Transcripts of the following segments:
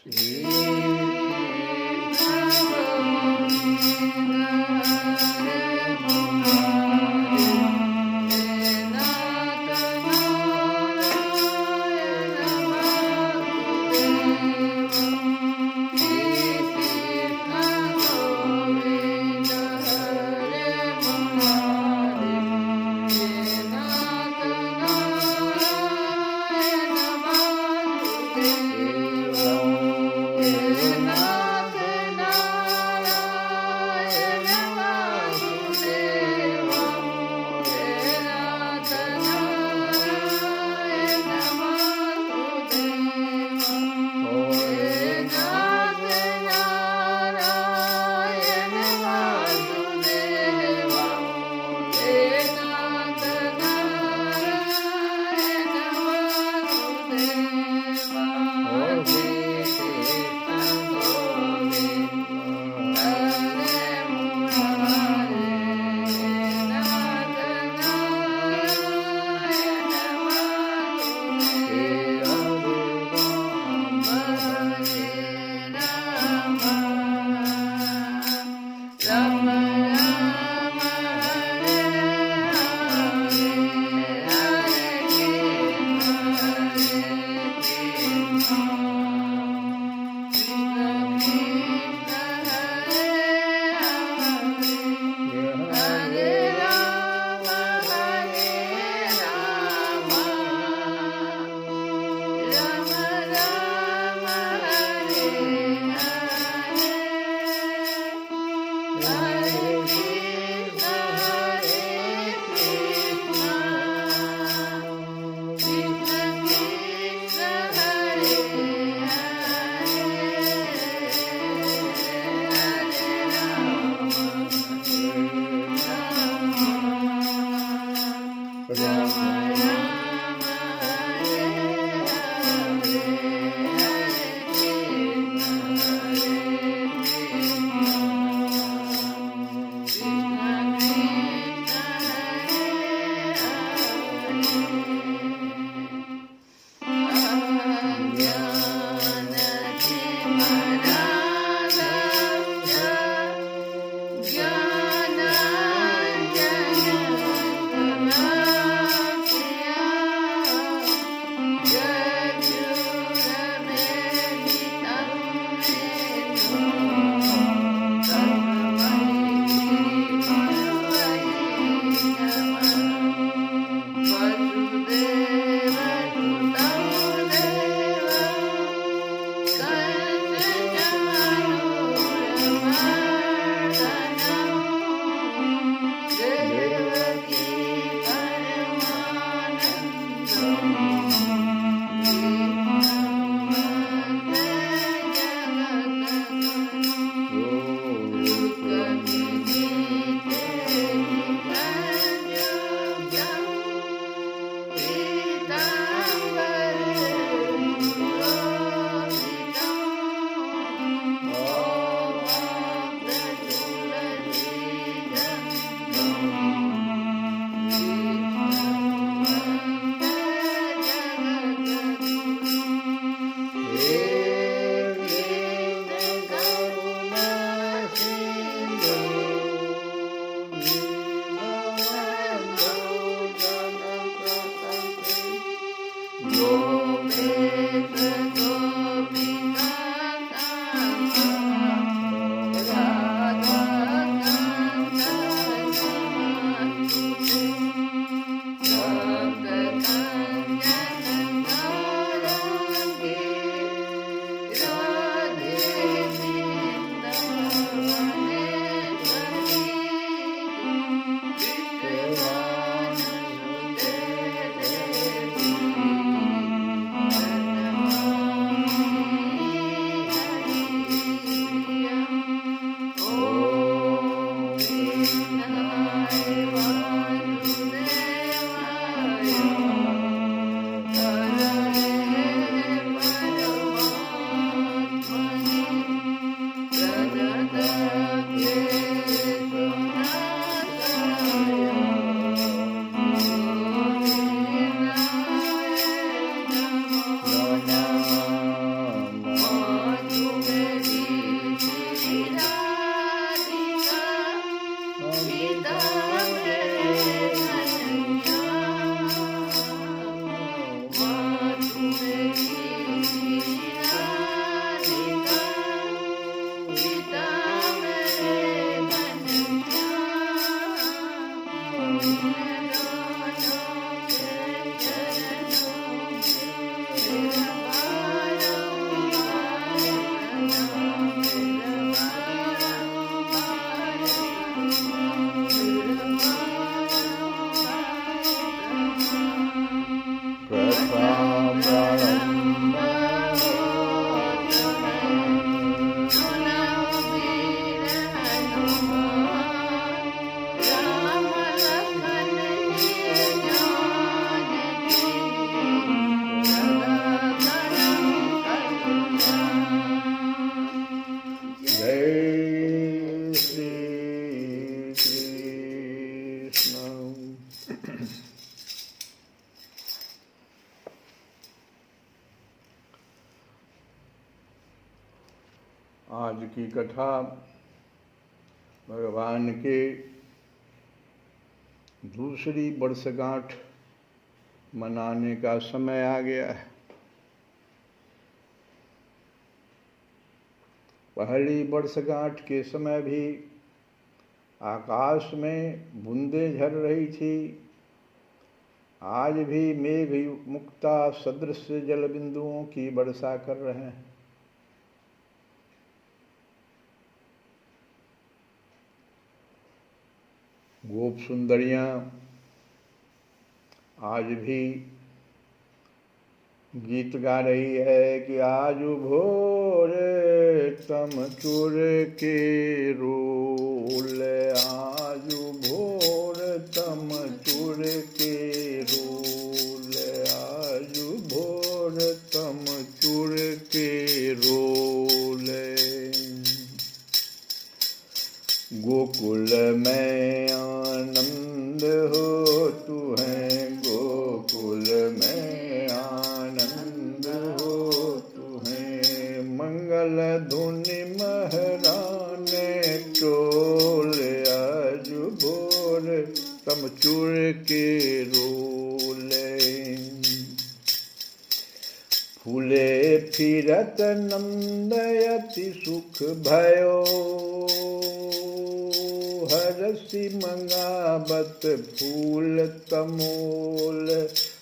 Hare आज की कथा भगवान के दूसरी वर्षगांठ मनाने का समय आ गया है। पहली वर्षगांठ के समय भी आकाश में बूंदें झर रही थी। आज भी मेघ मुक्ता सदृश जल बिंदुओं की वर्षा कर रहे हैं। गोप सुंदरियां आज भी गीत गा रही है कि आजु भोर तम चुर के रोल, आजु भोर तम चुर के रोल, आजु भोर तम चुर के रोल। गोकुल में आनंद हो तू है, गोकुल में आनंद हो तू है, मंगल धुनि महराने टोल, आज भोर तम चूर के रोले। फूले फिरत नंदयति सुख भयो, हरसि मंगावत फूल तमोल,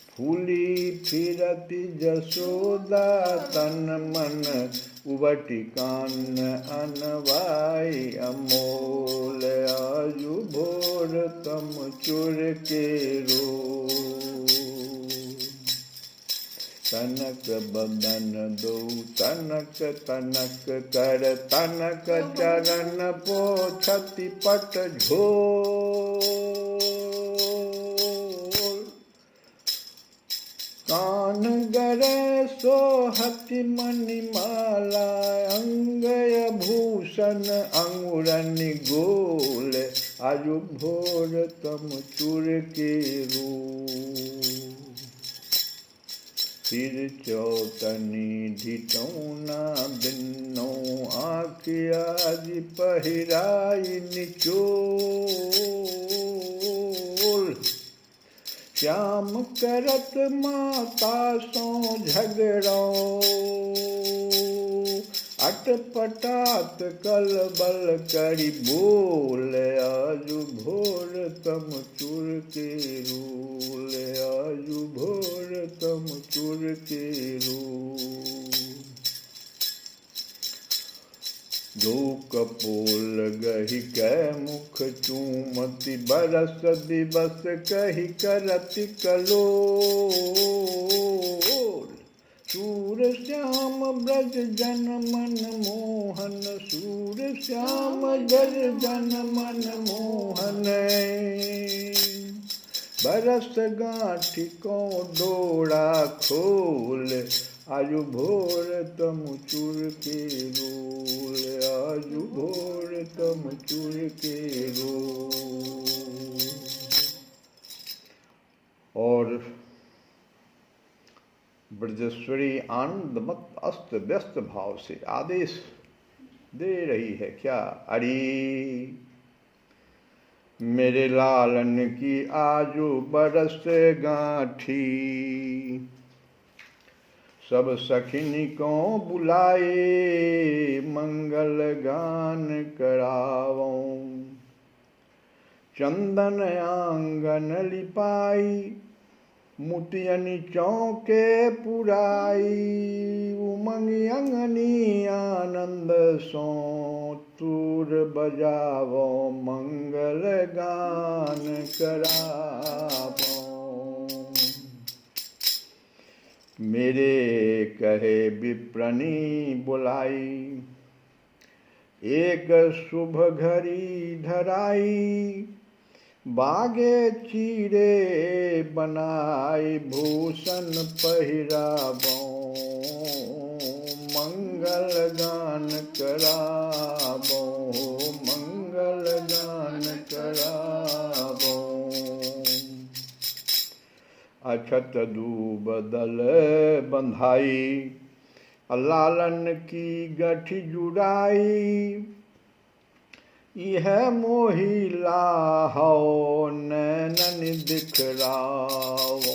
फूली फिरति जसोदा तन मन, उबटि कान अनवाई अमोल, आजु भोर तम चुर के रोल। तनक बदन दो तनक तनक कर, तनक चरण पोछति पट झोल, कान गरे सोहति मणिमाला, अंगय भूषण अंगुरनि गोल, आजु भोर तम चूर के रोल। फिर चौतनी ढिटौना बिन्नो, आँखिया जी पहिराई निचोल, श्याम करत माता सो झगड़ो, अटपटात कलबल करी बोल, आजु भोर तम चूर के रोल, आजु भोर तम चूर के रोल। दो कपोल गही कै मुख चूमति, बरस दिवस कही करति कलोल, सूर श्याम ब्रज जन मन मोहन, सूर श्याम ब्रज जन मन मोहन, बरस गांठी को डोरा खोल, आजु भोर तम चूर के रोल, आजु भोर तम चूर के रोल। और ब्रजेश्वरी आनंदमत अस्त व्यस्त भाव से आदेश दे रही है क्या? अरे मेरे लालन की आजू बरस गांठी, सब सखिनी को बुलाए मंगल गान करावो, चंदन आंगन लिपाई मुतियनि चौके पुराई, उमंग अंगनी आनंद सो तूर बजावो, मंगल गान करावो। मेरे कहे विप्रनी बुलाई, एक शुभ घड़ी धराई, बागे चीरे बनाई भूषण पहिरावो, मंगल गान करावो, मंगल गान करावो। अछत दूब दल बंधाई, लालन की गठी जुड़ाई, यह मोही लाहो नैनन दिखरावो,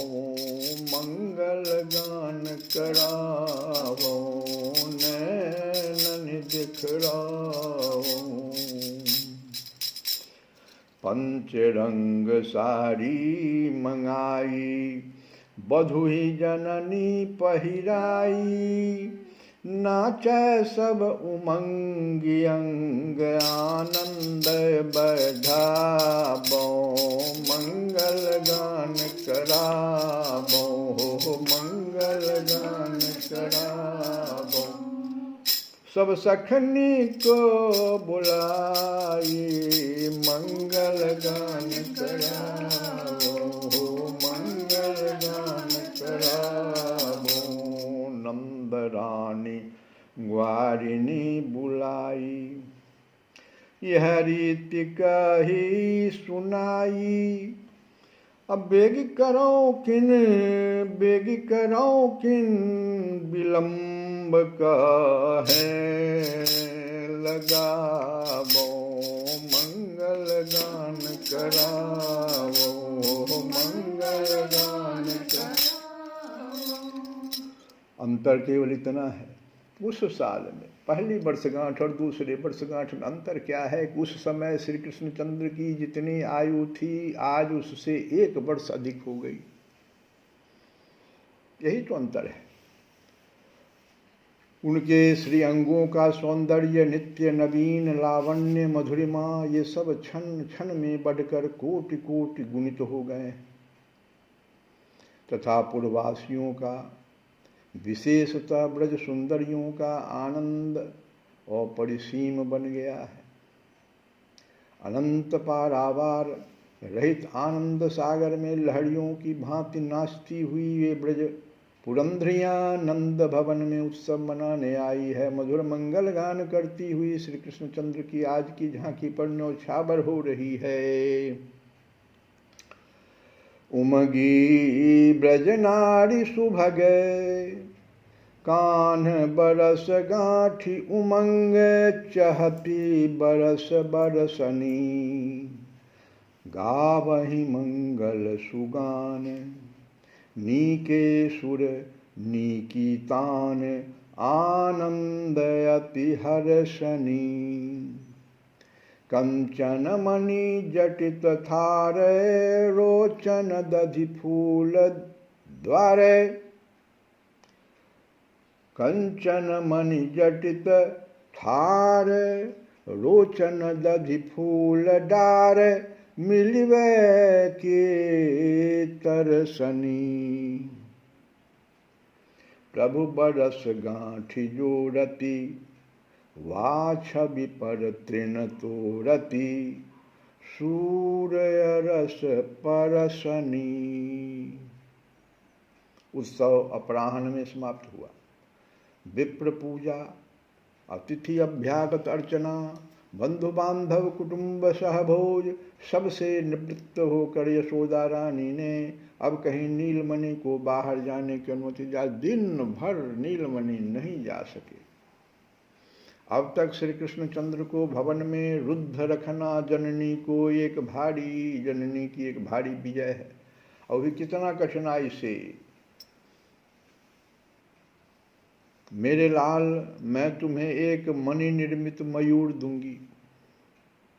मंगल गान करावो नैनन दिखरावो। पंचरंग साड़ी मंगाई, बधुही जननी पहिराई, नाचै सब उमंग अंग आनंद बढ़ाबो, मंगल गान कराबो, मंगल गान कराबो। सब सखनी को बुलाई, मंगल गान कराबो, मंगल गान कराबो। नंद रानी ग्वारिनी बुलाई, यह रीति कही सुनाई, अब बेग करो किन विलंब कहे लगावो, मंगल गान करावो, मंगल गान करावो। अंतर केवल इतना है, उस साल में पहली वर्षगांठ और दूसरे वर्षगांठ में अंतर क्या है कि उस समय श्री कृष्णचंद्र की जितनी आयु थी आज उससे 1 वर्ष अधिक हो गई। यही तो अंतर है। उनके श्री अंगों का सौंदर्य, नित्य नवीन लावण्य, मधुरिमा, ये सब क्षण क्षण में बढ़कर कोटि कोटि गुणित हो गए तथा पूर्ववासियों का, विशेषतः ब्रज सुंदरियों का आनंद अपरिसीम बन गया है। अनंत पारावार रहित आनंद सागर में लहरियों की भांति नाचती हुई ये ब्रज पुरंध्रियां नंद भवन में उत्सव मनाने आई है। मधुर मंगल गान करती हुई श्री कृष्णचंद्र की आज की झांकी पर न्यौछावर हो रही है। उमगी ब्रज नारी सुभग, कान बरस गांठी उमंग, चहती बरस बरसनी, गावही मंगल सुगान, नीके सुर नीकी तान, आनंद अति हर्षनी। कंचन मणि जटित थारे, रोचन दधि फूल द्वारे, कंचन मणि जटित ठार, रोचन दधि फूल डार, मिलवे के तरसनी। प्रभु बरस गांठी जोड़ती, वाछवि पर तृण तोरती, सूर्य रस परसनी। उत्सव अपराह्न में समाप्त हुआ। विप्र पूजा, अतिथि अभ्यागत अर्चना, बंधु बांधव कुटुंब सहभोज, सबसे निवृत्त होकर यशोदा रानी ने अब कहीं नीलमणि को बाहर जाने की अनुमति दिया। दिन भर नीलमणि नहीं जा सके। अब तक श्री कृष्णचंद्र को भवन में रुद्ध रखना जननी की एक भारी विजय है। और भी कितना कठिनाई से, मेरे लाल मैं तुम्हें एक मणि निर्मित मयूर दूंगी।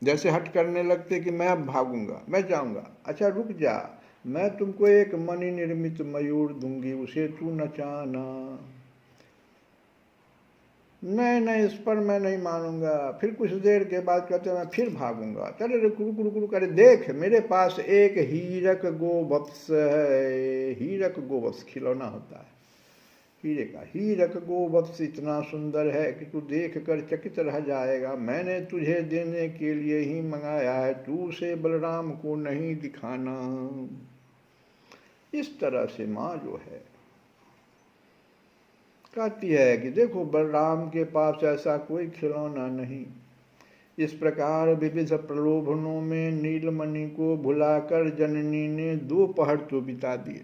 जैसे हट करने लगते कि मैं अब भागूंगा, मैं जाऊंगा। अच्छा रुक जा, मैं तुमको एक मणि निर्मित मयूर दूंगी, उसे तू नचाना। नहीं, इस पर मैं नहीं मानूंगा। फिर कुछ देर के बाद कहते मैं फिर भागूंगा। चले रुक करे, देख मेरे पास एक हीरक गोवत्स है। हीरक गोवत्स खिलौना होता है हीरे का। हीरक गोवत्स इतना सुंदर है कि तू देख कर चकित रह जाएगा। मैंने तुझे देने के लिए ही मंगाया है, तू उसे बलराम को नहीं दिखाना। इस तरह से माँ जो है कहती है कि देखो बलराम के पास ऐसा कोई खिलौना नहीं। इस प्रकार विविध प्रलोभनों में नीलमणि को भुलाकर जननी ने 2 पहर तो बिता दिए,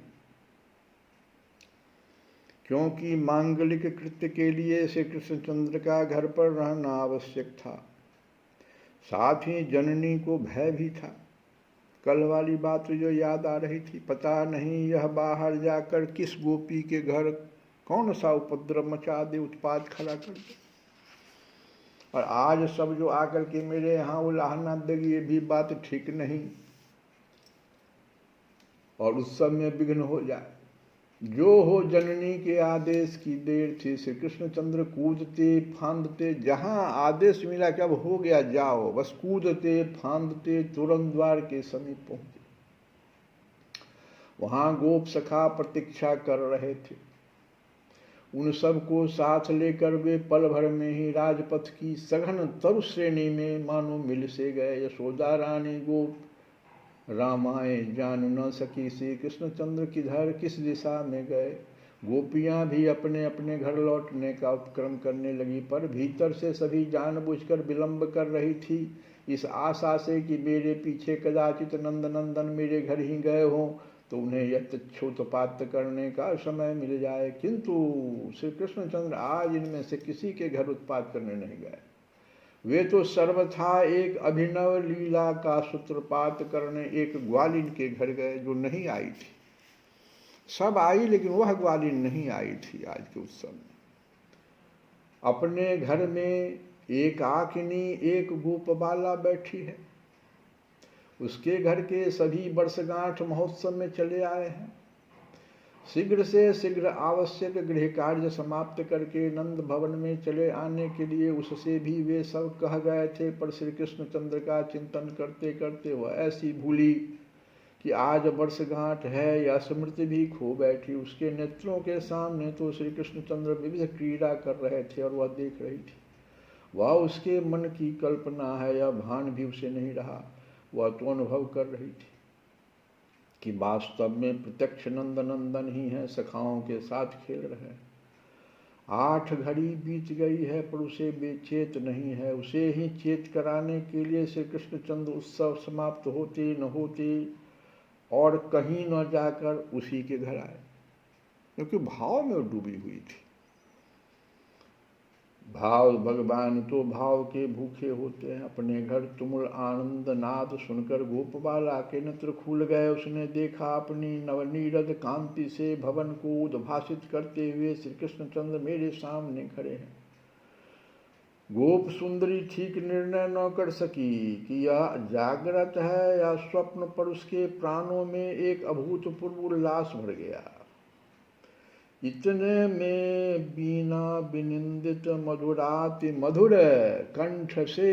क्योंकि मांगलिक कृत्य के लिए श्री कृष्णचंद्र का घर पर रहना आवश्यक था। साथ ही जननी को भय भी था। कल वाली बात जो याद आ रही थी, पता नहीं यह बाहर जाकर किस गोपी के घर कौन सा उपद्रव मचा दे, उत्पात खड़ा कर दे। और आज सब जो आकर के मेरे यहाँ उलाहना देगी, ये भी बात ठीक नहीं, और उस सब में विघ्न हो जाए। जो हो जननी के आदेश की देर थी। श्री कृष्णचंद्र कूदते फांदते, जहां आदेश मिला कि अब हो गया जाओ, बस कूदते फांदते तुरंत द्वार के समीप पहुंचे। वहां गोप सखा प्रतीक्षा कर रहे थे। उन सबको साथ लेकर वे पल भर में ही राजपथ की सघन तरु श्रेणी में मानो मिल से गए। यशोदा रानी गोप रामाए जान न सकी श्री कृष्णचंद्र किधर किस दिशा में गए। गोपियां भी अपने अपने घर लौटने का उपक्रम करने लगी, पर भीतर से सभी जानबूझकर विलंब कर रही थी, इस आशा से कि मेरे पीछे कदाचित नंद नंदन मेरे घर ही गए हों तो उन्हें यथोत्पात करने का समय मिल जाए। किंतु श्री कृष्णचंद्र आज इनमें से किसी के घर उत्पात करने नहीं गए। वे तो सर्वथा एक अभिनव लीला का सूत्रपात करने एक ग्वालिन के घर गए जो नहीं आई थी। सब आई लेकिन वह ग्वालिन नहीं आई थी आज के उत्सव में। अपने घर में एक आकिनी एक गोपबाला बैठी है। उसके घर के सभी वर्षगांठ महोत्सव में चले आए हैं। शीघ्र से शीघ्र आवश्यक गृह कार्य समाप्त करके नंद भवन में चले आने के लिए उससे भी वे सब कह गए थे, पर श्री कृष्णचंद्र का चिंतन करते करते वह ऐसी भूली कि आज वर्षगांठ है या स्मृति भी खो बैठी। उसके नेत्रों के सामने तो श्री कृष्णचंद्र विविध क्रीड़ा कर रहे थे और वह देख रही थी। वह उसके मन की कल्पना है या भान भी उसे नहीं रहा। वह तो अनुभव कर रही थी कि वास्तव में प्रत्यक्ष नंद नंदन ही है, सखाओं के साथ खेल रहे हैं। 8 घड़ी बीत गई है पर उसे बेचेत नहीं है। उसे ही चेत कराने के लिए श्री कृष्णचंद्र उत्सव समाप्त होते न होते और कहीं न जाकर उसी के घर आए, क्योंकि भाव में डूबी हुई थी। भाव भगवान तो भाव के भूखे होते हैं। अपने घर तुमुल आनंद नाद सुनकर गोपबाला के नेत्र खुल गए। उसने देखा अपनी नवनीरद कांति से भवन को उद्भासित करते हुए श्री कृष्णचंद्र मेरे सामने खड़े हैं। गोप सुंदरी ठीक निर्णय न कर सकी कि यह जागृत है या स्वप्न, पर उसके प्राणों में एक अभूतपूर्व उल्लास भर गया। इतने में बीना विनिंदित मधुराति मधुर कंठ से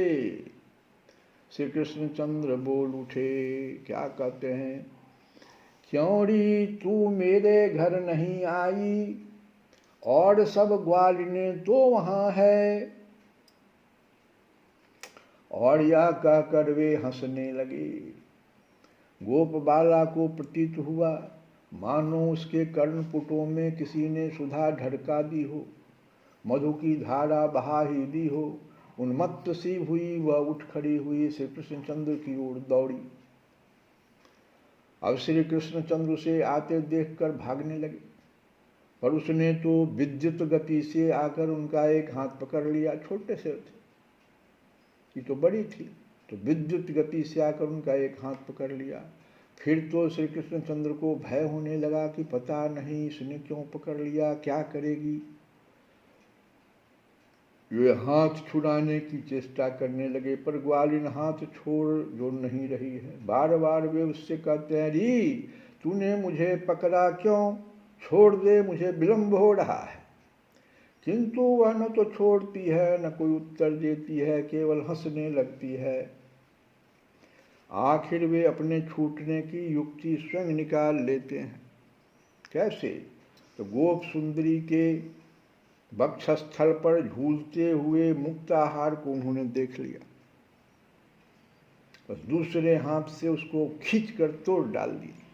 श्री कृष्णचंद्र बोल उठे। क्या कहते हैं? क्योंरी तू मेरे घर नहीं आई और सब ग्वालिने तो वहां है। और यह कहकर वे हंसने लगे। गोपबाला को प्रतीत हुआ मानो उसके कर्णपुटों में किसी ने सुधा ढड़का दी हो, मधु की धारा बहा ही दी हो। उन्मत्त सी हुई वह उठ खड़ी हुई श्री कृष्णचंद्र की ओर दौड़ी। अब श्री कृष्णचंद्र उसे आते देखकर भागने लगे, पर उसने तो विद्युत गति से आकर उनका एक हाथ पकड़ लिया। छोटे से थे, ये तो बड़ी थी, तो विद्युत गति से आकर उनका एक हाथ पकड़ लिया। फिर तो श्री कृष्णचंद्र को भय होने लगा कि पता नहीं इसने क्यों पकड़ लिया, क्या करेगी। वे हाथ छुड़ाने की चेष्टा करने लगे, पर ग्वालिन हाथ छोड़ जो नहीं रही है। बार बार वे उससे कहते हैं, री तूने मुझे पकड़ा क्यों, छोड़ दे, मुझे विलंब हो रहा है। किंतु वह न तो छोड़ती है न कोई उत्तर देती है, केवल हंसने लगती है। आखिर वे अपने छूटने की युक्ति स्वयं निकाल लेते हैं। कैसे? तो गोप सुंदरी के वक्षस्थल पर झूलते हुए मुक्ताहार को उन्होंने देख लिया, बस दूसरे हाथ से उसको खींचकर तोड़ डाल दिया।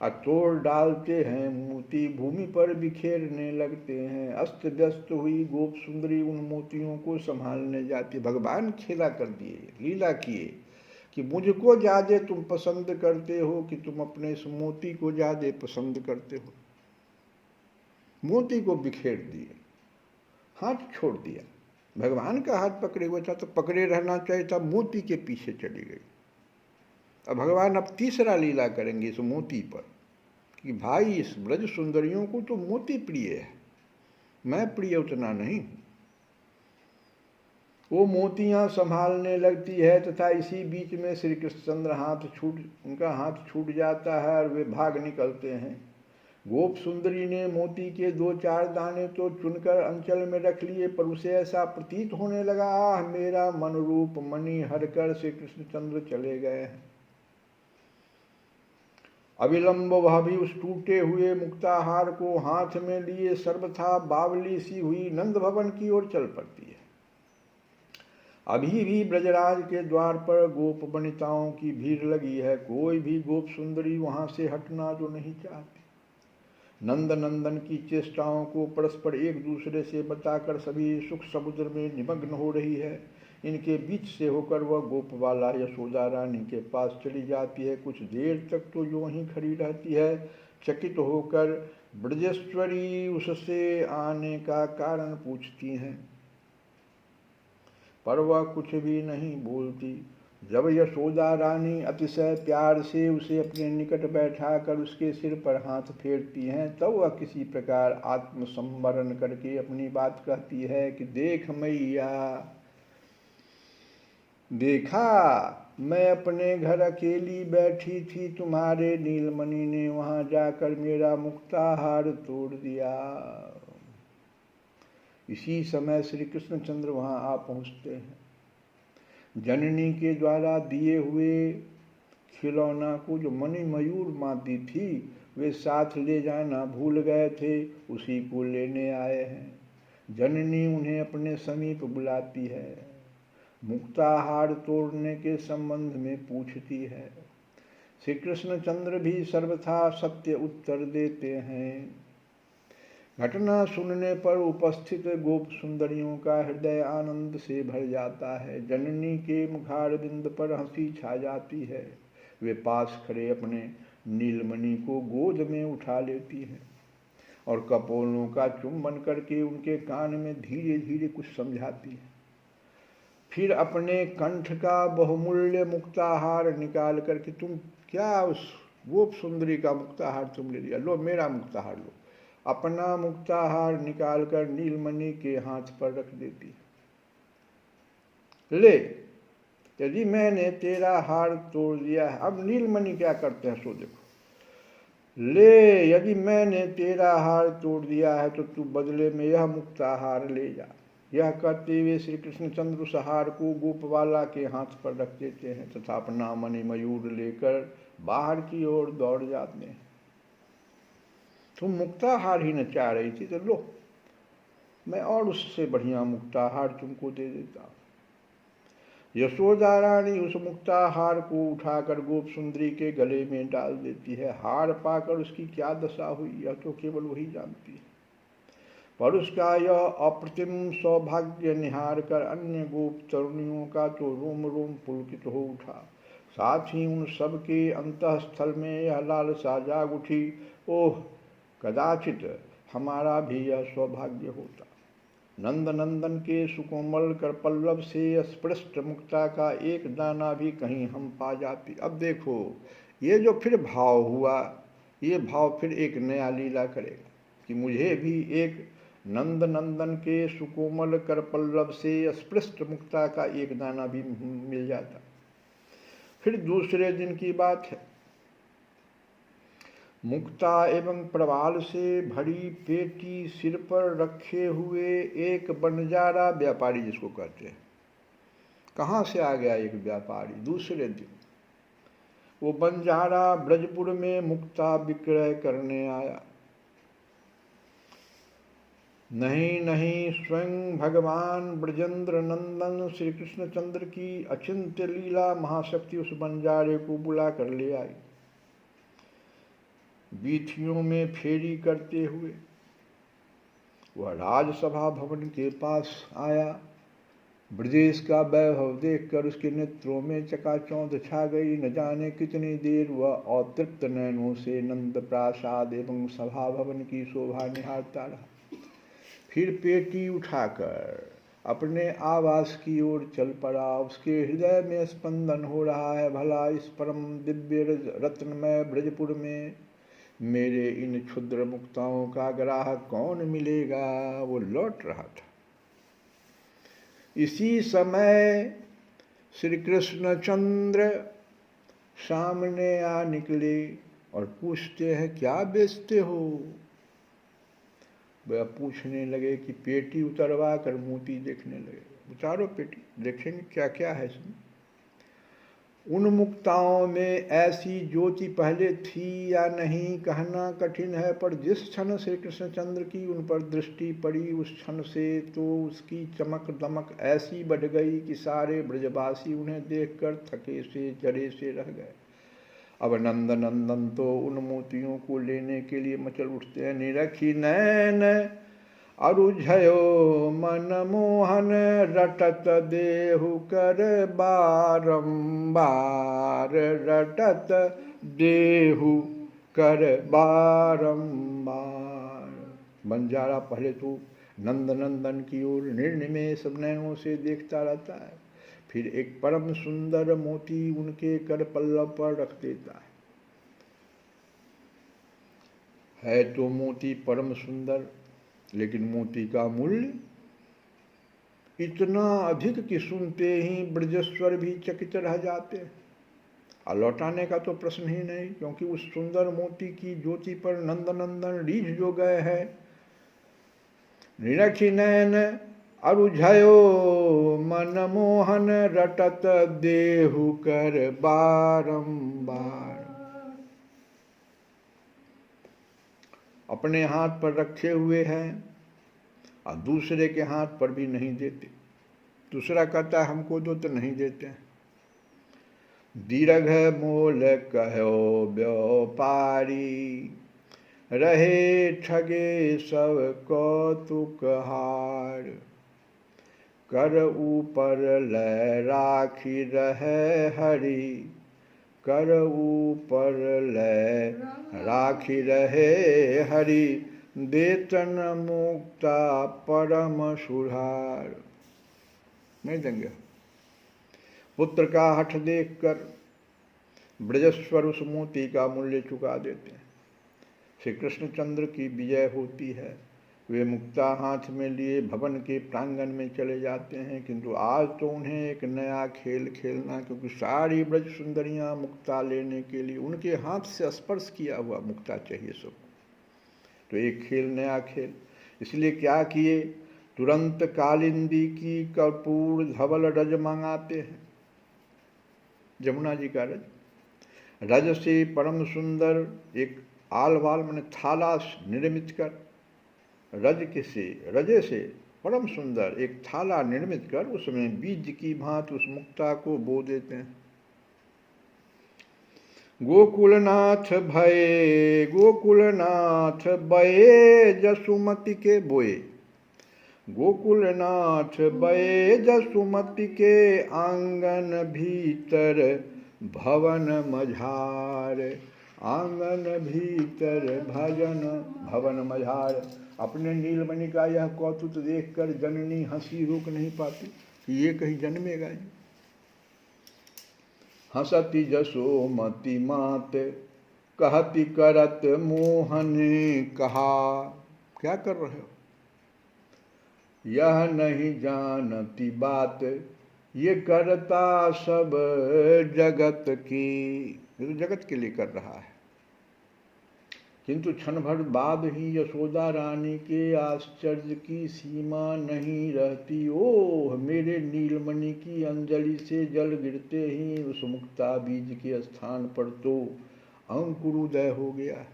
और तोड़ डालते हैं मोती भूमि पर बिखेरने लगते हैं। अस्त व्यस्त हुई गोप सुंदरी उन मोतियों को संभालने जाती। भगवान खेला कर दिए, लीला किए कि मुझको ज्यादा तुम पसंद करते हो कि तुम अपने इस मोती को ज्यादा पसंद करते हो। मोती को बिखेर दिए, हाथ छोड़ दिया। भगवान का हाथ पकड़े हुआ था तो पकड़े रहना चाहिए था, मोती के पीछे चली गई। अब भगवान अब तीसरा लीला करेंगे इस मोती पर कि भाई इस ब्रज सुंदरियों को तो मोती प्रिय है, मैं प्रिय उतना नहीं। वो मोतियां संभालने लगती है तथा इसी बीच में श्री कृष्णचंद्र उनका हाथ छूट जाता है और वे भाग निकलते हैं। गोप सुंदरी ने मोती के 2-4 दाने तो चुनकर अंचल में रख लिए, पर उसे ऐसा प्रतीत होने लगा मेरा मनरूप मणि हरकर श्री कृष्णचंद्र चले गए हैं। अविलंब वह भी उस टूटे हुए मुक्ताहार को हाथ में लिए सर्वथा बावली सी हुई नंद भवन की ओर चल पड़ती है। अभी भी ब्रजराज के द्वार पर गोप वनिताओं की भीड़ लगी है, कोई भी गोप सुंदरी वहां से हटना जो नहीं चाहती। नंद नंदन की चेष्टाओं को परस्पर एक दूसरे से बताकर सभी सुख समुद्र में निमग्न हो रही है। इनके बीच से होकर वह गोपबाला यशोदा रानी के पास चली जाती है। कुछ देर तक तो यूं ही खड़ी रहती है, चकित होकर ब्रजेश्वरी उससे आने का कारण पूछती हैं, पर वह कुछ भी नहीं बोलती। जब यशोदा रानी अतिशय प्यार से उसे अपने निकट बैठाकर उसके सिर पर हाथ फेरती हैं, तब वह किसी प्रकार आत्मसंवरण करके अपनी बात कहती है कि देख मैया, देखा मैं अपने घर अकेली बैठी थी, तुम्हारे नीलमणि ने वहां जाकर मेरा मुक्ताहार तोड़ दिया। इसी समय श्री कृष्णचंद्र वहां आ पहुंचते हैं। जननी के द्वारा दिए हुए खिलौना को जो मणि मयूर माती थी वे साथ ले जाना भूल गए थे, उसी को लेने आए हैं। जननी उन्हें अपने समीप बुलाती है, मुक्ताहार तोड़ने के संबंध में पूछती है। श्री कृष्णचंद्र भी सर्वथा सत्य उत्तर देते हैं। घटना सुनने पर उपस्थित गोप सुंदरियों का हृदय आनंद से भर जाता है। जननी के मुखारविंद पर हंसी छा जाती है। वे पास खड़े अपने नीलमणि को गोद में उठा लेती है और कपोलों का चुंबन करके उनके कान में धीरे धीरे कुछ समझाती है। फिर अपने कंठ का बहुमूल्य मुक्ताहार निकाल करके, तुम क्या उस गोप सुंदरी का मुक्ताहार तुम ले लिया, लो मेरा मुक्ताहार लो, अपना मुक्ताहार निकालकर नीलमणि के हाथ पर रख देती है। ले, यदि मैंने तेरा हार तोड़ दिया है, अब नीलमणि क्या करते हैं सो देखो, ले यदि मैंने तेरा हार तोड़ दिया है तो तू बदले में यह मुक्ताहार ले जा। यह कहते हुए श्री कृष्णचंद्र उस हार को गोपबाला के हाथ पर रख देते हैं तथा अपना मणि मयूर लेकर बाहर की ओर दौड़ जाते हैं। तुम मुक्ताहार ही न चाह रही थी तो लो, मैं और उससे बढ़िया मुक्ताहार तुमको दे देता। यशोदा रानी उस मुक्ताहार को उठाकर गोप सुंदरी के गले में डाल देती है। हार पाकर उसकी क्या दशा हुई यह तो केवल वही जानती है, पर उसका यह अप्रतिम सौभाग्य निहार कर अन्य गोप तरुणियों का तो रोम रोम पुलकित हो उठा। साथ ही उन सब के अंतःस्थल में यह लालसा जाग उठी, ओह कदाचित हमारा भी यह सौभाग्य होता। नंद नंदन के सुकोमल कर पल्लव से स्पृष्ट मुक्ता का एक दाना भी कहीं हम पा जाती। अब देखो ये जो फिर भाव हुआ, ये भाव फिर एक नया लीला करेगा कि मुझे भी एक नंद नंदन के सुकोमल कर पल्लव से स्पृष्ट मुक्ता का एक दाना भी मिल जाता। फिर दूसरे दिन की बात है। मुक्ता एवं प्रवाल से भरी पेटी सिर पर रखे हुए एक बंजारा व्यापारी, जिसको कहते हैं, कहाँ से आ गया एक व्यापारी। दूसरे दिन वो बंजारा ब्रजपुर में मुक्ता विक्रय करने आया। नहीं नहीं, स्वयं भगवान ब्रजेंद्र नंदन श्री कृष्णचंद्र की अचिंत्य लीला महाशक्ति उस बंजारे को बुला कर ले आई। बीथियों में फेरी करते हुए वह राजसभा भवन के पास आया। ब्रजेश का वैभव देखकर उसके नेत्रों में चकाचौंध छा गई। न जाने कितनी देर वह अतृप्त नयनों से नंद प्रासाद एवं सभा भवन की शोभा निहारता रहा। फिर पेटी उठाकर अपने आवास की ओर चल पड़ा। उसके हृदय में स्पंदन हो रहा है, भला इस परम दिव्य रत्नमय ब्रजपुर में मेरे इन क्षुद्र मुक्ताओं का ग्राहक कौन मिलेगा। वो लौट रहा था। इसी समय श्री कृष्णचंद्र सामने आ निकले और पूछते हैं, क्या बेचते हो। वह पूछने लगे कि पेटी उतरवा कर मोती देखने लगे। उतारो पेटी, देखेंगे क्या क्या है इसमें। उन मुक्ताओं में ऐसी ज्योति पहले थी या नहीं कहना कठिन है, पर जिस क्षण श्री कृष्णचंद्र की उन पर दृष्टि पड़ी उस क्षण से तो उसकी चमक दमक ऐसी बढ़ गई कि सारे ब्रजवासी उन्हें देखकर थके से जड़े से रह गए। अब नंद नंदन तो उन मोतियों को लेने के लिए मचल उठते हैं। निरखी नैन अरुझयो मन मोहन रटत देहु कर बारंबार, रटत देहु कर बारंबार। बंजारा पहले तो नंद नंदन की ओर निर्निमेष नयनों से देखता रहता है, फिर एक परम सुंदर मोती उनके कर पल्लव पर रख देता है तो मोती परम सुंदर, लेकिन मोती का मूल्य इतना अधिक कि सुनते ही ब्रजेश्वर भी चकित रह जाते हैं। और लौटाने का तो प्रश्न ही नहीं, क्योंकि उस सुंदर मोती की ज्योति पर नंद नंदन रीझ जो गए हैं। निरखी नयन अरुझयो मन मोहन रटत देहु कर बारंबार। अपने हाथ पर रखे हुए हैं और दूसरे के हाथ पर भी नहीं देते। दूसरा कहता है हमको दो तो नहीं देते हैं। दीर्घ मोल कहो व्यापारी, रहे ठगे सब कौतुक हार, कर ऊपर लय राखी रहे हरि, कर ऊपर लय राखी रहे हरि, देतन मुक्ता परम सुधार। नहीं देंगे। पुत्र का हठ देखकर ब्रजेश्वर उस मोती का मूल्य चुका देते हैं। श्री कृष्णचंद्र की विजय होती है। वे मुक्ता हाथ में लिए भवन के प्रांगण में चले जाते हैं, किंतु आज तो उन्हें एक नया खेल खेलना, क्योंकि सारी ब्रज सुंदरियां मुक्ता लेने के लिए उनके हाथ से स्पर्श किया हुआ मुक्ता चाहिए सबको। तो एक खेल, नया खेल। इसलिए क्या किए, तुरंत कालिंदी की कर्पूर धवल रज मंगाते हैं। जमुना जी का रज से परम सुंदर एक आलवाल माने थाला निर्मित कर, रजे से परम सुंदर एक थाला निर्मित कर उसमें बीज की भांति उस मुक्ता को बो देते हैं। गोकुलनाथ भये, गोकुलनाथ बये जसुमति के बोए, गोकुलनाथ बये जसुमति के आंगन भीतर भवन मझार, आंगन भीतर भजन भवन मझार। अपने नीलमणि का यह कौतुक देखकर जननी हंसी रोक नहीं पाती कि ये कहीं जन्मेगा। हंसती जसोमती मात कहती करत मोहन कहा। क्या कर रहे हो, यह नहीं जानती बात, ये करता सब जगत की, ये तो जगत के लिए कर रहा है। किंतु क्षण भर बाद ही यशोदा रानी के आश्चर्य की सीमा नहीं रहती। ओह, मेरे नीलमणि की अंजलि से जल गिरते ही उस मुक्ता बीज के स्थान पर तो अंकुरोदय हो गया।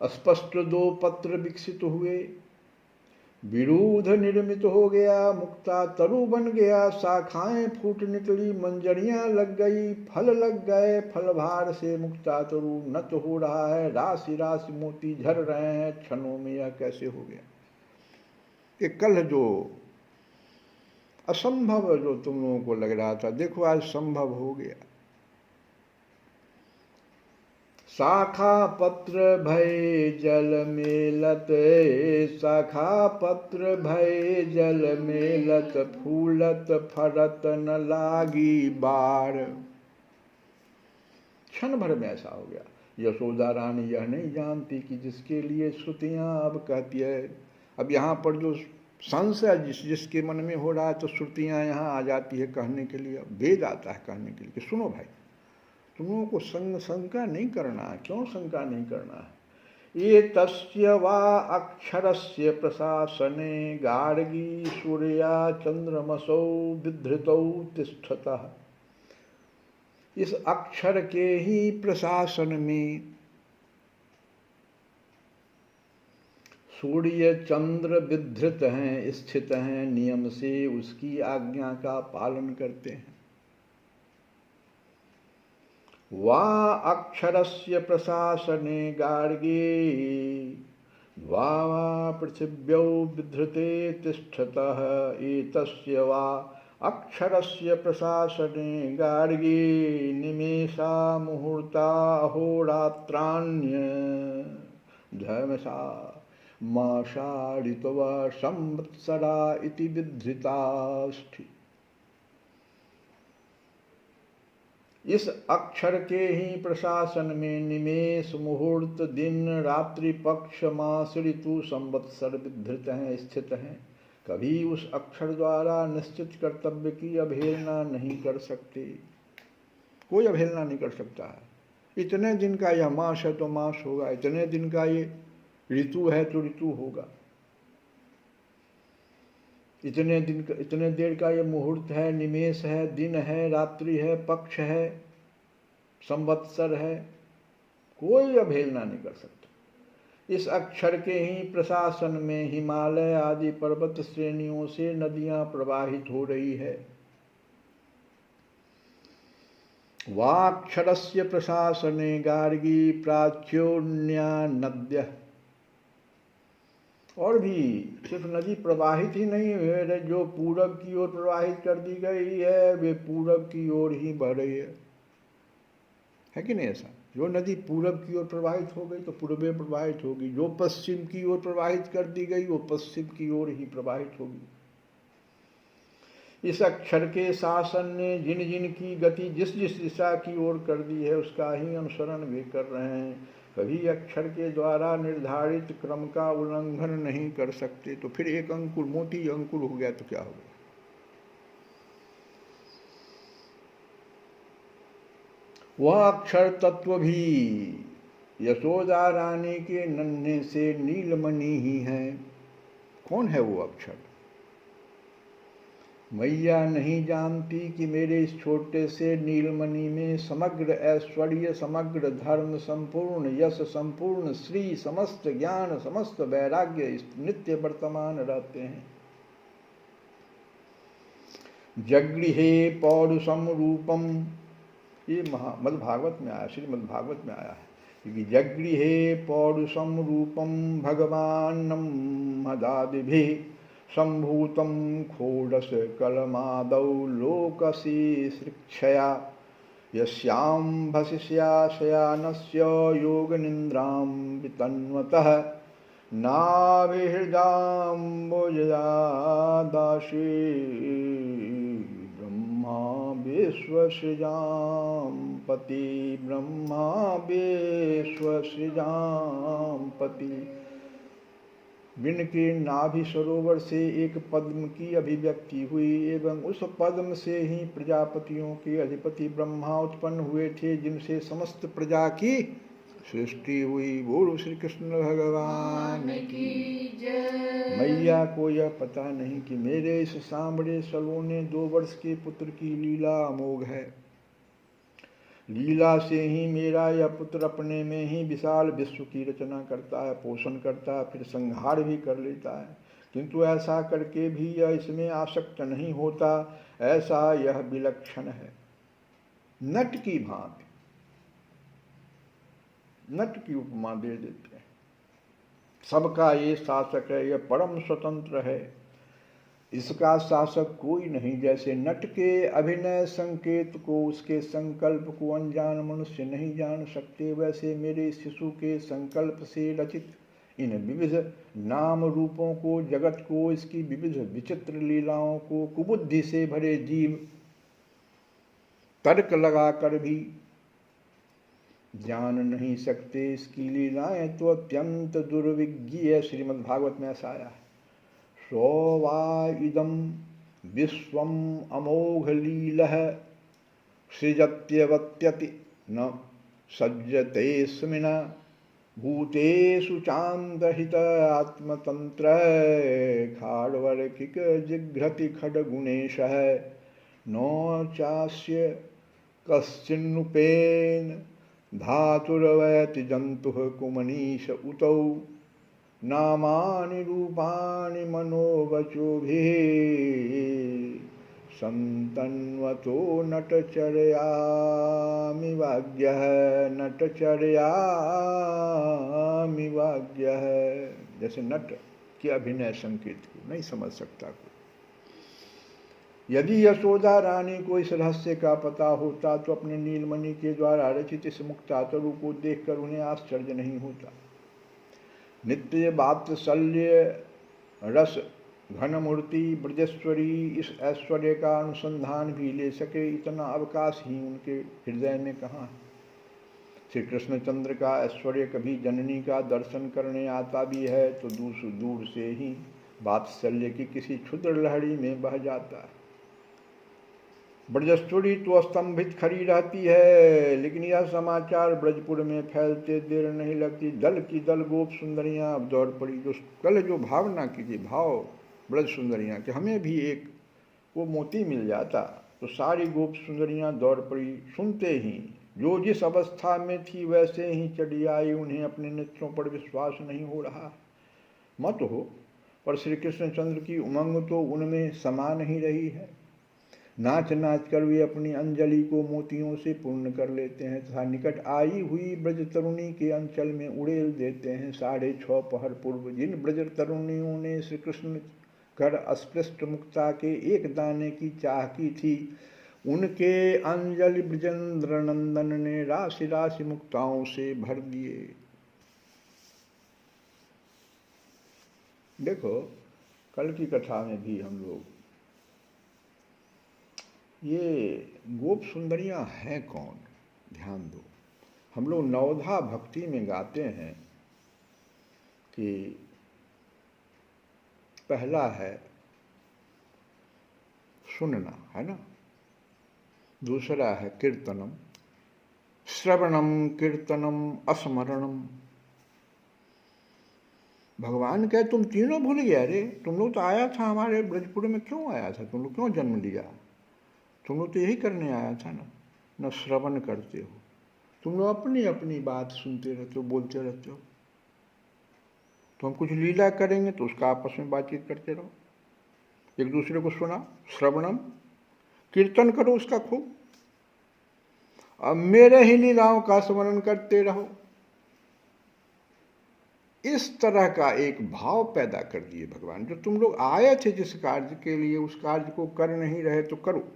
स्पष्ट दो पत्र विकसित हुए, विरूध निर्मित हो गया, मुक्ता तरु बन गया, शाखाएं फूट निकली, मंजरियां लग गई, फल लग गए, फलभार से मुक्ता तरु नत हो रहा है, राशि राशि मोती झर रहे हैं। क्षणों में यह कैसे हो गया। कि कल जो असंभव जो तुम लोगों को लग रहा था, देखो आज संभव हो गया। शाखा पत्र भय जल मेलत, शाखा पत्र भय जल मेलत, फूलत फरत न लागी बार। क्षण भर में ऐसा हो गया। यशोदा रानी यह नहीं जानती कि जिसके लिए श्रुतियां अब कहती है, अब यहाँ पर जो संशय जिसके मन में हो रहा है, तो श्रुतियां यहाँ आ जाती है कहने के लिए, वेद आता है कहने के लिए कि सुनो भाई, तुम लोगों को शंका नहीं करना है। क्यों शंका नहीं करना है? ये तस्य वा अक्षरस्य प्रशासने गार्गी सूर्या चंद्रमसौ विधृतौ तिष्ठतः। इस अक्षर के ही प्रशासन में सूर्य चंद्र विधृत हैं, स्थित हैं, नियम से उसकी आज्ञा का पालन करते हैं। वा अक्षरस्य प्रशासने गार्गे वा पृथिव्यौ विधृते तिष्ठतः। एतस्य वा अक्षरस्य प्रशासने गार्गे निमेषा मुहूर्ता अहोरात्राण्य धर्मसा मासा ऋतवा संवत्सरा इति विधृतास्ति। इस अक्षर के ही प्रशासन में निमेष मुहूर्त दिन रात्रि पक्ष मास ऋतु संवत्सर विधृत हैं, स्थित हैं। कभी उस अक्षर द्वारा निश्चित कर्तव्य की अवहेलना नहीं कर सकते, कोई अवहेलना नहीं कर सकता है। इतने दिन का यह मास है तो मास होगा, इतने दिन का ये ऋतु है तो ऋतु होगा, इतने देर का ये मुहूर्त है, निमेष है, दिन है, रात्रि है, पक्ष है, संवत्सर है, कोई अवहेलना नहीं कर सकता। इस अक्षर के ही प्रशासन में हिमालय आदि पर्वत श्रेणियों से नदियां प्रवाहित हो रही है। वाक्षरस्य प्रशासने गार्गी प्राच्योन्या नद्य। और भी सिर्फ नदी प्रवाहित ही नहीं है, जो पूरब की ओर प्रवाहित कर दी गई है वे पूरब की ओर ही बह रही है कि नहीं? ऐसा जो नदी पूरब की ओर प्रवाहित हो गई तो पूर्व में प्रवाहित होगी, जो पश्चिम की ओर प्रवाहित कर दी गई वो पश्चिम की ओर ही प्रवाहित होगी। इस अक्षर के शासन ने जिन जिन की गति जिस जिस दिशा की ओर कर दी है उसका ही अनुसरण वे कर रहे हैं। कभी अक्षर के द्वारा निर्धारित क्रम का उल्लंघन नहीं कर सकते। तो फिर एक अंकुर मोती अंकुर हो गया तो क्या होगा? वह अक्षर तत्व भी यशोदा रानी के नन्हे से नीलमणि ही है। कौन है वो अक्षर? मैया नहीं जानती कि मेरे इस छोटे से नीलमणि में समग्र ऐश्वर्य, समग्र धर्म, संपूर्ण यश, संपूर्ण श्री, समस्त ज्ञान, समस्त वैराग्य नित्य वर्तमान रहते हैं। जगृहे पौरुषम रूपम, ये मद्भागवत में आया, श्रीमद्भागवत में आया है कि जगृहे पौरुषम रूपम भगवान्नम मदादिभिः संभूतं खोडस कलमादौ लोकसी शिक्षया यस्यां भसिष्याशयानस्य योगनिन्द्रां वितन्वतः नाभिहृदाम्बुजदादाशी ब्रह्मा विश्वसृजां पति, ब्रह्मा विश्वसृजां पति। विन के नाभि सरोवर से एक पद्म की अभिव्यक्ति हुई एवं उस पद्म से ही प्रजापतियों के अधिपति ब्रह्मा उत्पन्न हुए थे, जिनसे समस्त प्रजा की सृष्टि हुई। बोलो श्री कृष्ण भगवान की जय। मैया को यह पता नहीं कि मेरे इस सांवरे सलोने 2 वर्ष के पुत्र की लीला अमोघ है। लीला से ही मेरा यह पुत्र अपने में ही विशाल विश्व की रचना करता है, पोषण करता है, फिर संहार भी कर लेता है, किंतु ऐसा करके भी यह इसमें आसक्त नहीं होता। ऐसा यह विलक्षण है। नट की भांति, नट की उपमा दे देते हैं। सबका ये शासक है, यह परम स्वतंत्र है, इसका शासक कोई नहीं। जैसे नट के अभिनय संकेत को, उसके संकल्प को अनजान मनुष्य नहीं जान सकते, वैसे मेरे शिशु के संकल्प से रचित इन विविध नाम रूपों को, जगत को, इसकी विविध विचित्र लीलाओं को कुबुद्धि से भरे जीव तर्क लगाकर भी जान नहीं सकते। इसकी लीलाएं तो अत्यंत दुर्विज्ञ है। श्रीमद् भागवत में ऐसा आया है, सो वा इदं विश्वम अमोघ लीलः सृजत्यवत्यति न सज्जतेऽस्मिन् भूतेषु चान्दहित आत्मतंत्र खाड्वर्किक जिघ्रति खड्गुणेशः नो चास्य कश्चिन्नुपेन धातुरवैति जन्तुः कुमनीश उतौ नामानि रूपाणि मनोवचोभिः संतन्वतो नटचर्यामिवाज्ञः नटचर्यामिवाज्ञः। जैसे नट के अभिनय संकेत को नहीं समझ सकता कोई। यदि यशोदा रानी को इस रहस्य का पता होता तो अपने नीलमणि के द्वारा रचित इस मुक्तातरु को देखकर उन्हें आश्चर्य नहीं होता। नित्य वात्सल्य रस घनमूर्ति ब्रजेश्वरी इस ऐश्वर्य का अनुसंधान भी ले सके, इतना अवकाश ही उनके हृदय में कहाँ है। श्री कृष्णचंद्र का ऐश्वर्य कभी जननी का दर्शन करने आता भी है तो दूर से ही वात्सल्य की किसी क्षुद्र लहरी में बह जाता है। ब्रजस्वरी तो स्तंभित खड़ी रहती है, लेकिन यह समाचार ब्रजपुर में फैलते देर नहीं लगती। दल की दल गोप सुंदरियां अब दौड़ पड़ी। जो कल जो भावना की भाव ब्रज सुंदरियां कि हमें भी एक वो मोती मिल जाता, तो सारी गोप सुंदरियां दौड़ पड़ी। सुनते ही जो जिस अवस्था में थी वैसे ही चली आई। उन्हें अपने नेत्रों पर विश्वास नहीं हो रहा। मत हो, पर श्री कृष्णचंद्र की उमंग तो उनमें समा नहीं रही है। नाच नाच कर वे अपनी अंजलि को मोतियों से पूर्ण कर लेते हैं तथा निकट आई हुई ब्रज तरुणी के अंचल में उड़ेल देते हैं। 6:30 पहर पूर्व जिन ब्रज तरुणियों ने श्री कृष्ण कर अस्पृष्ट मुक्ता के एक दाने की चाह की थी, उनके अंजलि ब्रजेंद्र नंदन ने राशि राशि मुक्ताओं से भर दिए। देखो, कल की कथा में भी हम लोग ये गोप सुंदरियां हैं कौन, ध्यान दो। हम लोग नवधा भक्ति में गाते हैं कि पहला है सुनना, है ना, दूसरा है कीर्तनम, श्रवणम कीर्तनम अस्मरणम। भगवान कहे तुम तीनों भूल गया रे, तुम लोग तो आया था हमारे ब्रजपुर में, क्यों आया था तुम लोग, क्यों जन्म लिया, तुम लोग तो यही करने आया था ना। न श्रवण करते हो, तुम लोग अपनी अपनी बात सुनते रहते हो, बोलते रहते हो। तो हम कुछ लीला करेंगे तो उसका आपस में बातचीत करते रहो, एक दूसरे को सुना, श्रवणम, कीर्तन करो उसका खूब, अब मेरे ही लीलाओं का स्मरण करते रहो। इस तरह का एक भाव पैदा कर दिए भगवान। जो तुम लोग आए थे जिस कार्य के लिए, उस कार्य को कर नहीं रहे तो करो।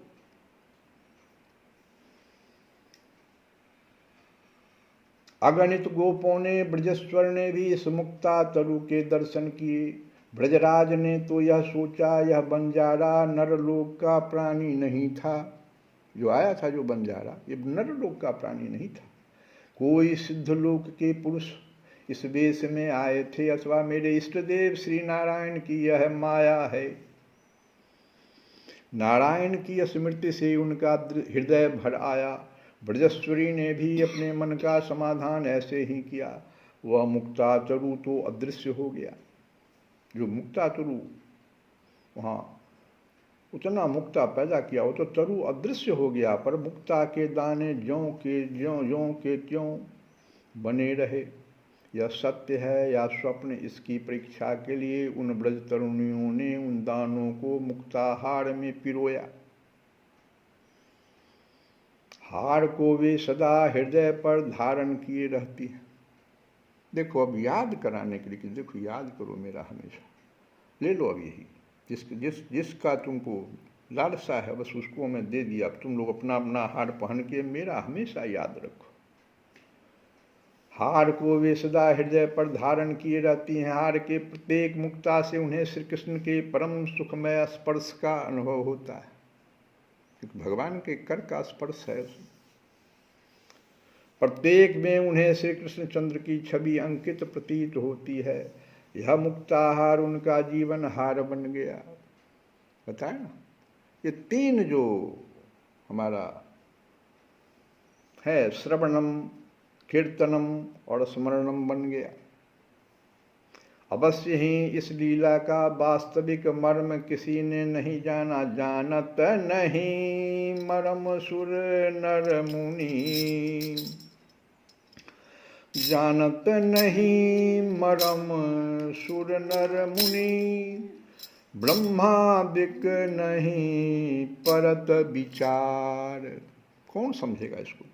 अगणित गोपों ने, ब्रजेश्वर ने भी इस मुक्ता तरु के दर्शन किए। ब्रजराज ने तो यह सोचा यह बंजारा नरलोक का प्राणी नहीं था। जो आया था जो बंजारा, ये नरलोक का प्राणी नहीं था। कोई सिद्धलोक के पुरुष इस वेश में आए थे, अथवा मेरे इष्ट देव श्री नारायण की यह माया है। नारायण की स्मृति से उनका हृदय भर आया। ब्रजेश्वरी ने भी अपने मन का समाधान ऐसे ही किया। वह मुक्तातरु तो अदृश्य हो गया। जो मुक्तातरु वहाँ उतना मुक्ता पैदा किया, वो तो तरु अदृश्य हो गया, पर मुक्ता के दाने ज्यों के त्यों बने रहे। यह सत्य है या स्वप्न, इसकी परीक्षा के लिए उन ब्रज तरुणियों ने उन दानों को मुक्ताहार में पिरोया। हार को वे सदा हृदय पर धारण किए रहती हैं। देखो अब याद कराने के लिए कि देखो याद करो मेरा हमेशा, ले लो अब यही जिसका तुमको लालसा है बस उसको मैं दे दिया। अब तुम लोग अपना अपना हार पहन के मेरा हमेशा याद रखो। हार को वे सदा हृदय पर धारण किए रहती हैं। हार के प्रत्येक मुक्ता से उन्हें श्री कृष्ण के परम सुखमय स्पर्श का अनुभव होता है, क्योंकि भगवान के कर का स्पर्श है उसमें। प्रत्येक में उन्हें श्री कृष्ण चंद्र की छवि अंकित प्रतीत होती है। यह मुक्ताहार उनका जीवन हार बन गया। बताए ना, ये तीन जो हमारा है, श्रवणम, कीर्तनम और स्मरणम बन गया। अवश्य ही इस लीला का वास्तविक मर्म किसी ने नहीं जाना। जानत नहीं मरम सुर नर मुनि, जानत नहीं मरम सुर नर मुनि। ब्रह्मादिक नहीं परत विचार। कौन समझेगा इसको?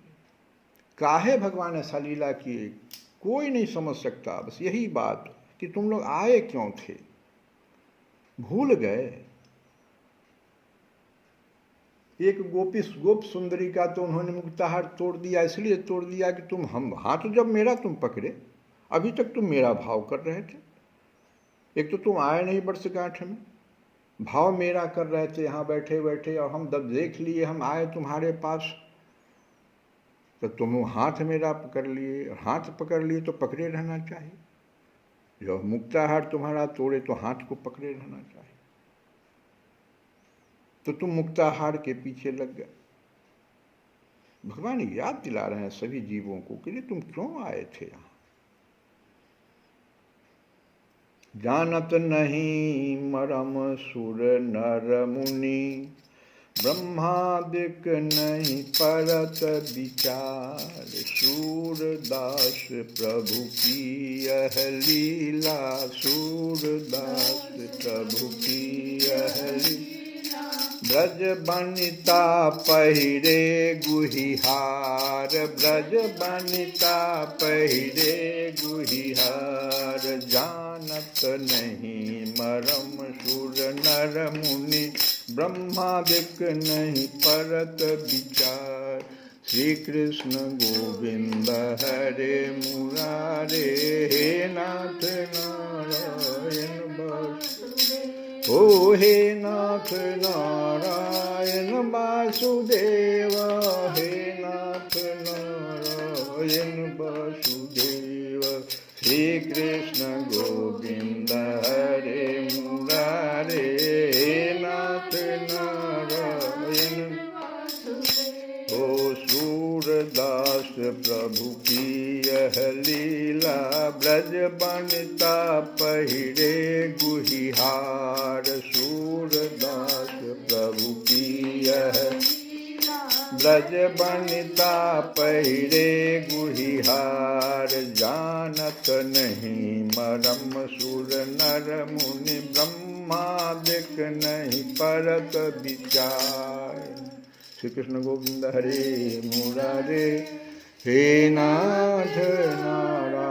काहे भगवान ऐसा लीला किए, कोई नहीं समझ सकता। बस यही बात कि तुम लोग आए क्यों थे, भूल गए। एक गोप सुंदरी का तो उन्होंने मुक्ताहार तोड़ दिया, इसलिए तोड़ दिया कि तुम हम हाथ जब मेरा तुम पकड़े, अभी तक तुम मेरा भाव कर रहे थे। एक तो तुम आए नहीं वर्षगांठ में, भाव मेरा कर रहे थे यहाँ बैठे बैठे, और हम जब देख लिए हम आए तुम्हारे पास तो तुम हाथ मेरा पकड़ लिए। हाथ पकड़ लिए तो पकड़े रहना चाहिए। जब मुक्ताहार तुम्हारा तोड़े तो हाथ को पकड़े रहना चाहिए। तो तुम मुक्ताहार के पीछे लग गए। भगवान याद दिला रहे हैं सभी जीवों को कि तुम क्यों आए थे यहाँ। जानत नहीं मरम सुर नर मुनि, ब्रह्मादिक नहीं परत विचार। सूरदास प्रभु की यह लीला, सूरदास प्रभु की यह लीला। ब्रज बनिता पहिरे गुहिहार, ब्रज बनिता पहिरे गुहिहार। जानत नहीं मरम सुर नर मुनि, ब्रह्मादिक नहीं परत विचार। श्री कृष्ण गोविंद हरे मुरारे, हे नाथ नारायण वासुदेव। ओ हे नाथ नारायण वासुदेव, हे नाथ नारायण वासुदेव। श्री कृष्ण गोविंद हरे मुरारे, हे नाथ नारायण। ओ सूरदास प्रभु की यह लीला, ब्रज बनिता पहिरे गुहिहार। सूरदास प्रभु की यह ब्रज बनिता पहिरे गुहिहार। जानत नहीं मरम सुर नर मुनि, ब्रह्मादिक नहीं परत विचार। श्री कृष्ण गोविंद हरे मुरारे, हे नाथ नारायण।